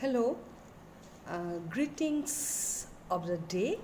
Hello, greetings of the day.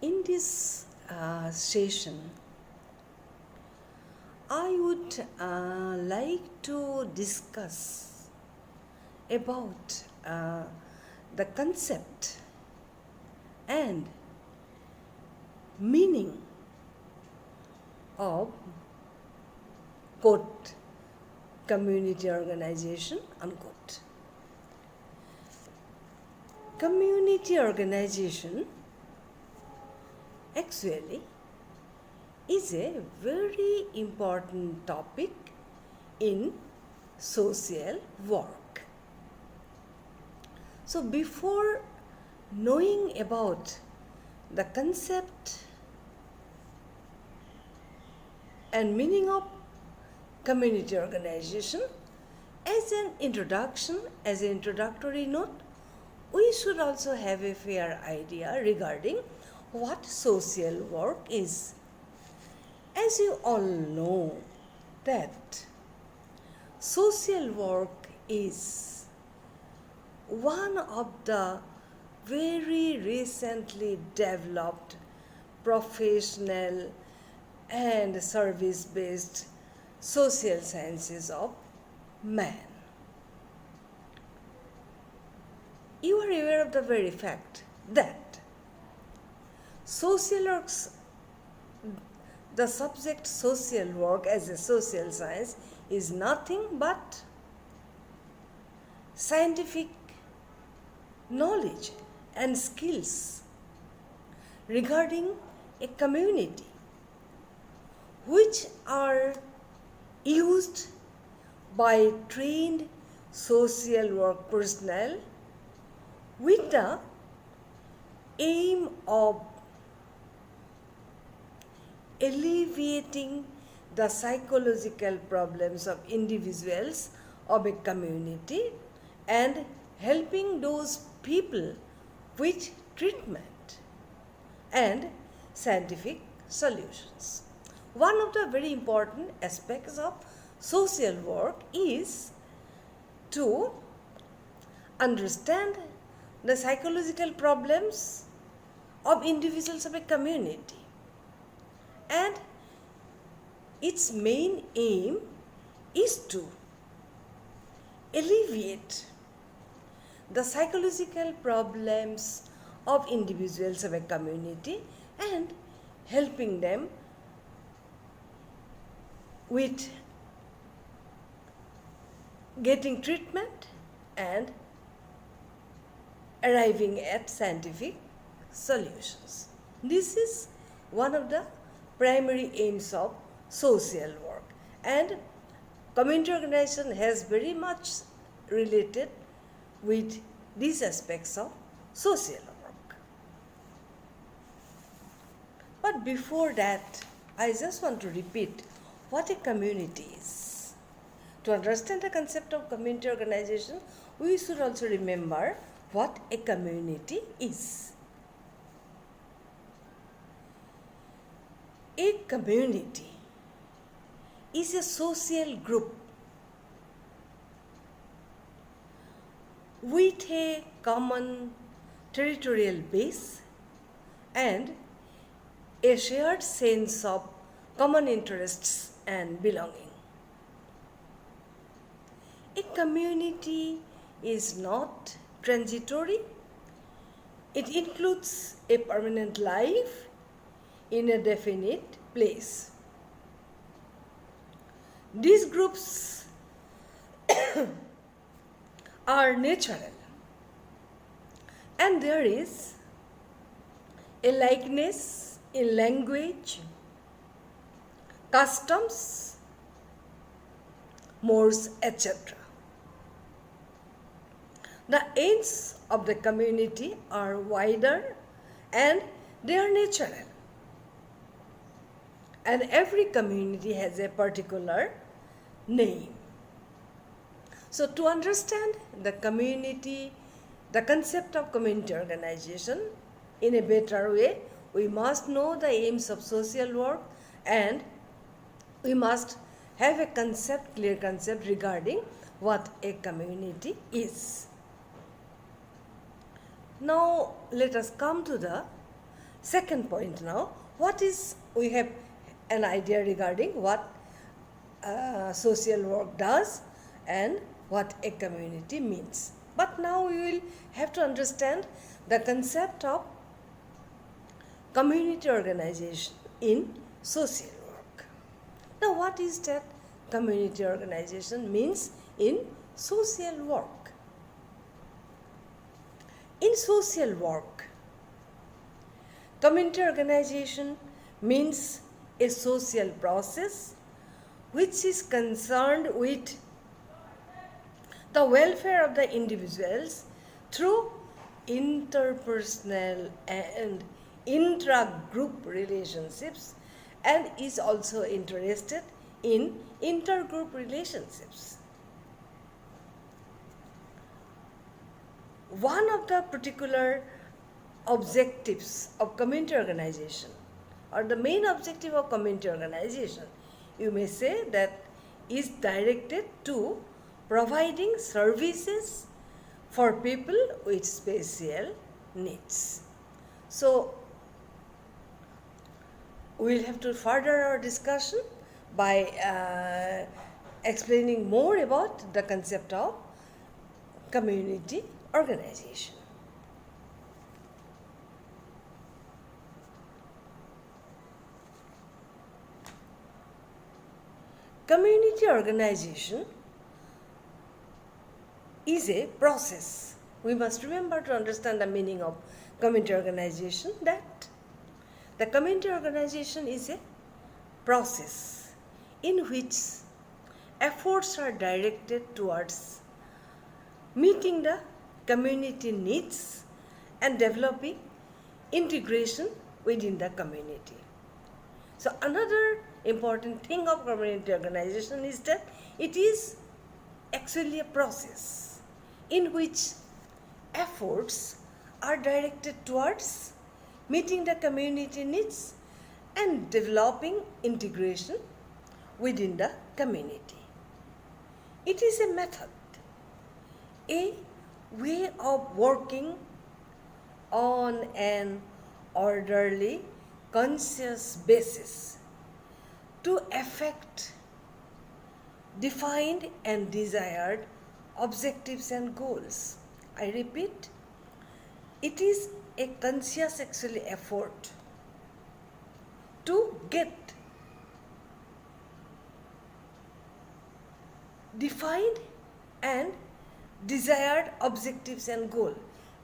In this session, I would like to discuss about the concept and meaning of quote community organization unquote. Community organization actually is a very important topic in social work. So before knowing about the concept and meaning of community organization, as an introduction, as an introductory note, we should also have a fair idea regarding what social work is. As you all know that social work is one of the very recently developed professional and service-based social sciences of man. You are aware of the very fact that social works, the subject social work as a social science is nothing but scientific knowledge and skills regarding a community which are used by trained social work personnel with the aim of alleviating the psychological problems of individuals of a community and helping those people with treatment and scientific solutions. One of the very important aspects of social work is to understand the psychological problems of individuals of a community, and its main aim is to alleviate the psychological problems of individuals of a community and helping them with getting treatment and arriving at scientific solutions. This is one of the primary aims of social work, and community organization has very much related with these aspects of social work. But before that, I just want to repeat what a community is. To understand the concept of community organization, we should also remember what a community is. A community is a social group with a common territorial base and a shared sense of common interests and belonging. A community is not transitory. It includes a permanent life in a definite place. These groups are natural, and there is a likeness in language, customs, mores, etc. The ends of the community are wider and they are natural. And every community has a particular name. So to understand the community, the concept of community organization in a better way, we must know the aims of social work, and we must have a concept, clear concept regarding what a community is. Now let us come to the second point now. We have an idea regarding what social work does and what a community means. But now we will have to understand the concept of community organization in social work. Now what is that community organization means in social work? In social work, community organization means a social process which is concerned with the welfare of the individuals through interpersonal and intra-group relationships, and is also interested in intergroup relationships. One of the particular objectives of community organization, or the main objective of community organization, you may say, that is directed to providing services for people with special needs. So we will have to further our discussion by explaining more about the concept of community organization. Community organization is a process. We must remember to understand the meaning of community organization, that the community organization is a process in which efforts are directed towards meeting the community needs and developing integration within the community. So another important thing of community organization is that it is actually a process in which efforts are directed towards meeting the community needs and developing integration within the community. It is a method, a way of working on an orderly, conscious basis to affect defined and desired objectives and goals. I repeat, it is a conscious effort to get defined and desired objectives and goal.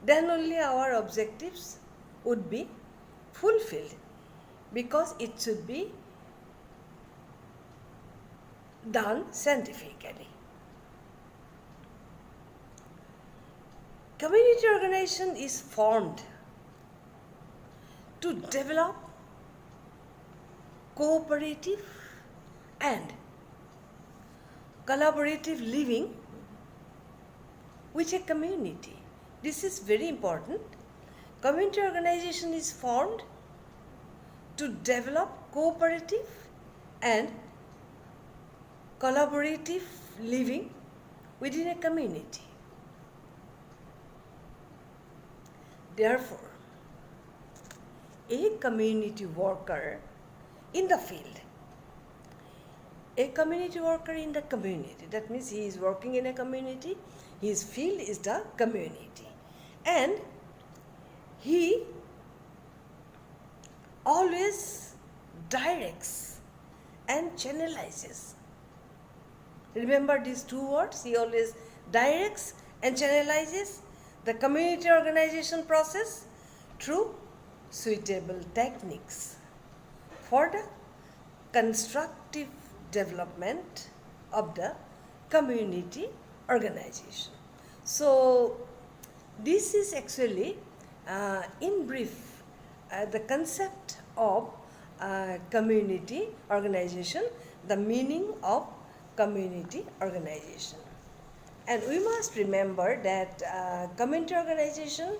Then only our objectives would be fulfilled, because it should be done scientifically. Community organization is formed to develop cooperative and collaborative living with a community. This is very important. Community organization is formed to develop cooperative and collaborative living within a community. Therefore, a community worker in the field, a community worker in the community, that means he is working in a community, his field is the community, and he always directs and channelizes. Remember these two words, he always directs and channelizes the community organization process through suitable techniques for the constructive development of the community organization. So this is actually in brief the concept of community organization, the meaning of community organization. And we must remember that community organization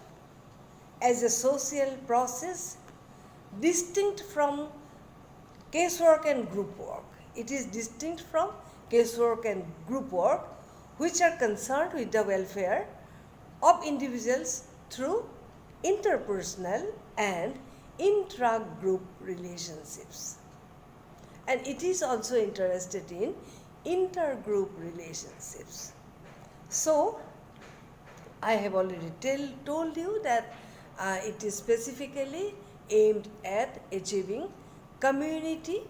as a social process distinct from casework and group work. It is distinct from casework and group work, which are concerned with the welfare of individuals through interpersonal and intra-group relationships. And it is also interested in intergroup relationships. So, I have already told you that it is specifically aimed at achieving community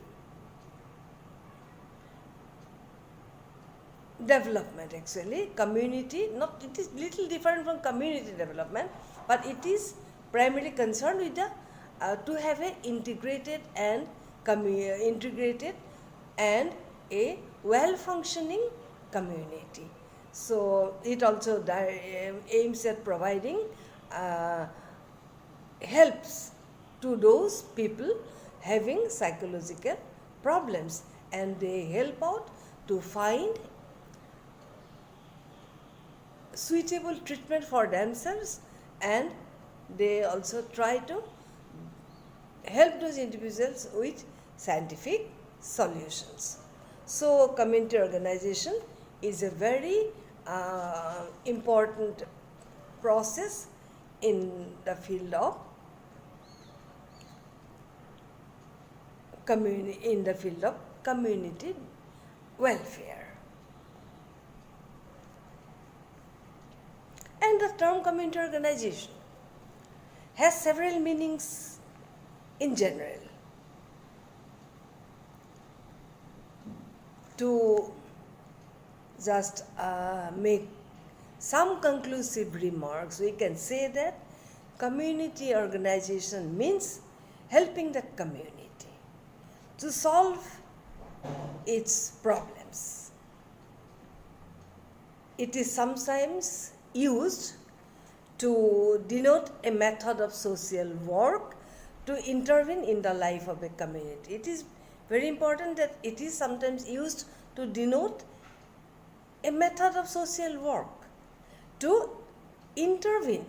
development. Actually, community, not, it is little different from community development, but it is primarily concerned with the to have a integrated and a well functioning community. So it also aims at providing helps to those people having psychological problems, and they help out to find suitable treatment for themselves, and they also try to help those individuals with scientific solutions. So community organization is a very important process in the field of community welfare. And the term community organization has several meanings in general. To just make some conclusive remarks, we can say that community organization means helping the community to solve its problems. It is sometimes used to denote a method of social work to intervene in the life of a community. It is very important that it is sometimes used to denote a method of social work to intervene,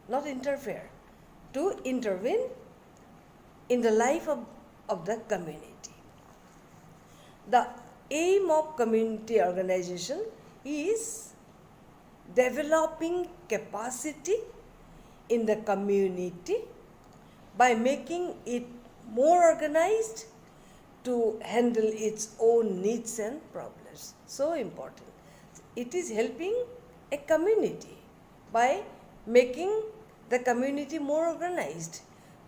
not interfere, to intervene in the life of the community. The aim of community organization is developing capacity in the community by making it more organized to handle its own needs and problems. So important. It is helping a community by making the community more organized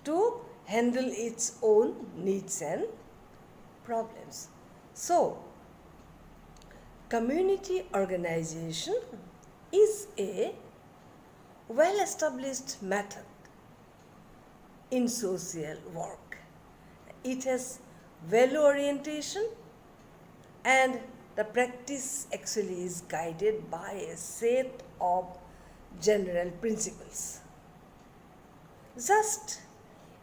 to handle its own needs and problems. So, community organization is a well-established method in social work. It has value orientation, and the practice actually is guided by a set of general principles. Just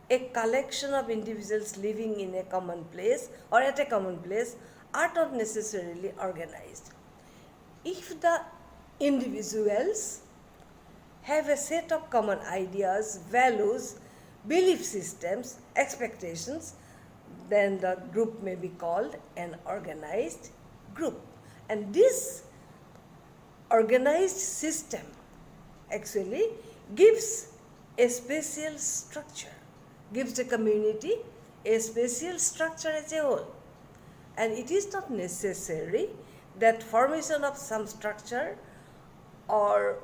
a collection of individuals living in a common place or at a common place are not necessarily organized. If the individuals have a set of common ideas, values, belief systems, expectations, then the group may be called an organized group. And this organized system actually gives a spatial structure, gives the community a spatial structure as a whole. And it is not necessary that formation of some structure or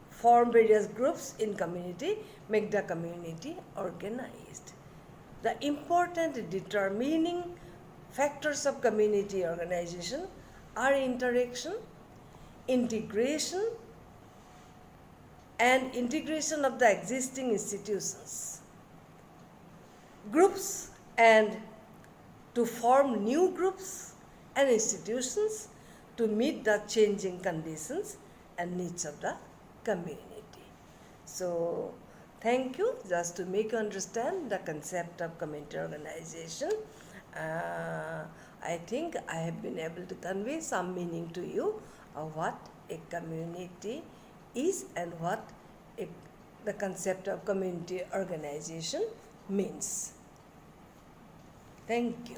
form various groups in community make the community organized. The important determining factors of community organization are interaction, integration, and integration of the existing institutions, groups, and to form new groups and institutions to meet the changing conditions and needs of the community. So, thank you. Just to make you understand the concept of community organization, I think I have been able to convey some meaning to you of what a community is and what the concept of community organization means. Thank you.